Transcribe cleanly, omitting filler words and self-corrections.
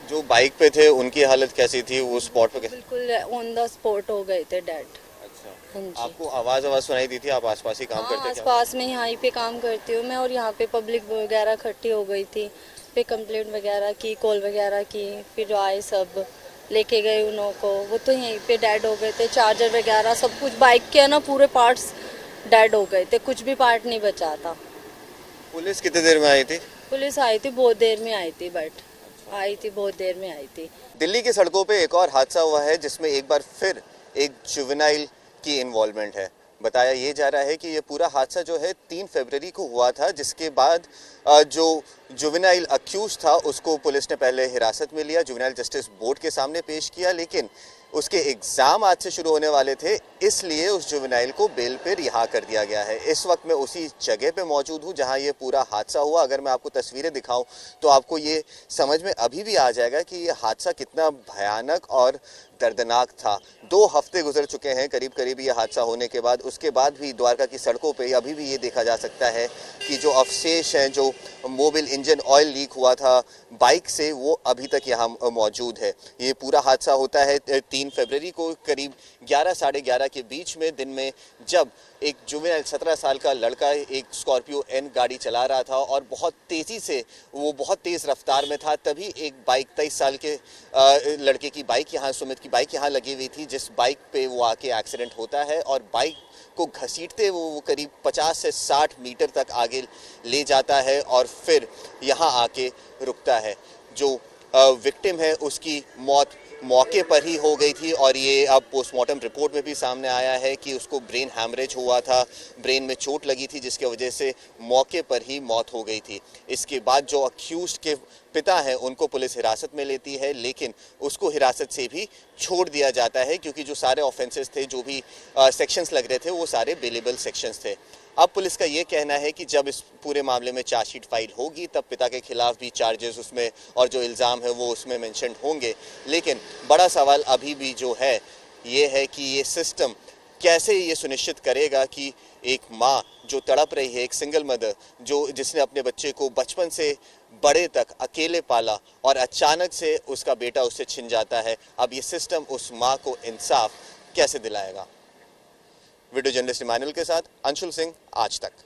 जो बाइक पे थे उनकी हालत कैसी थी, वो स्पॉट पे बिल्कुल ऑन द स्पॉट हो गए थे डेड। अच्छा। हाँ जी। आपको आवाज सुनाई दी थी? आप आसपास ही काम हाँ, करते आस क्या? पास में यहाँ पे काम करती हूँ मैं, और यहाँ पे पब्लिक वगैरह इकट्ठी हो गई थी। फिर कंप्लेंट वगैरह की, कॉल वगैरह की, फिर जो आए सब लेके गए उन्हों को। वो तो यहीं पे डेड हो गए थे। चार्जर वगैरह सब कुछ बाइक के ना पूरे पार्ट्स डेड हो गए थे, कुछ भी पार्ट नहीं बचा था। पुलिस कितनी देर में आई थी? पुलिस आई थी, बहुत देर में आई थी, बट आई थी, बहुत देर में आई थी। दिल्ली की सड़कों पे एक और हादसा हुआ है जिसमें एक बार फिर एक जुवेनाइल की इन्वॉल्वमेंट है। बताया ये जा रहा है कि ये पूरा हादसा जो है 3 फरवरी को हुआ था, जिसके बाद जो जुवेनाइल अक्यूज था उसको पुलिस ने पहले हिरासत में लिया, जुवेनाइल जस्टिस बोर्ड के सामने पेश किया, लेकिन उसके एग्जाम आज से शुरू होने वाले थे, इसलिए उस जुवेनाइल को बेल पे रिहा कर दिया गया है। इस वक्त मैं उसी जगह पे मौजूद हूँ जहां ये पूरा हादसा हुआ। अगर मैं आपको तस्वीरें दिखाऊं तो आपको ये समझ में अभी भी आ जाएगा कि ये हादसा कितना भयानक और दर्दनाक था। 2 हफ्ते गुजर चुके हैं करीब करीब ये हादसा होने के बाद। उसके बाद भी द्वारका की सड़कों पे अभी भी ये देखा जा सकता है कि जो अवशेष हैं, जो मोबिल इंजन ऑयल लीक हुआ था बाइक से, वो अभी तक यहाँ मौजूद है। ये पूरा हादसा होता है 3 फरवरी को करीब 11 साढ़े 11 के बीच में, दिन में, जब एक जुवेनाइल 17 साल का लड़का एक स्कॉर्पियो एन गाड़ी चला रहा था और बहुत तेज़ी से, वो बहुत तेज़ रफ्तार में था, तभी एक बाइक 23 साल के लड़के की बाइक यहाँ, सुमित की बाइक यहाँ लगी हुई थी, जिस बाइक पे वो आके एक्सीडेंट होता है और बाइक को घसीटते वो करीब 50 से 60 मीटर तक आगे ले जाता है और फिर यहाँ आके रुकता है। जो विक्टिम है उसकी मौत मौके पर ही हो गई थी और ये अब पोस्टमार्टम रिपोर्ट में भी सामने आया है कि उसको ब्रेन हैमरेज हुआ था, ब्रेन में चोट लगी थी, जिसकी वजह से मौके पर ही मौत हो गई थी। इसके बाद जो अक्यूज्ड के पिता हैं उनको पुलिस हिरासत में लेती है, लेकिन उसको हिरासत से भी छोड़ दिया जाता है क्योंकि जो सारे ऑफेंसेस थे, जो भी सेक्शंस लग रहे थे, वो सारे बेलेबल सेक्शंस थे। अब पुलिस का ये कहना है कि जब इस पूरे मामले में चार्जशीट फाइल होगी तब पिता के खिलाफ भी चार्जेस उसमें और जो इल्ज़ाम है वो उसमें मेंशन होंगे। लेकिन बड़ा सवाल अभी भी जो है ये है कि ये सिस्टम कैसे ये सुनिश्चित करेगा कि एक माँ जो तड़प रही है, एक सिंगल मदर जो जिसने अपने बच्चे को बचपन से बड़े तक अकेले पाला और अचानक से उसका बेटा उससे छिन जाता है, अब ये सिस्टम उस माँ को इंसाफ कैसे दिलाएगा। वीडियो जर्नलिस्ट इमानुअल के साथ अंशुल सिंह, आज तक।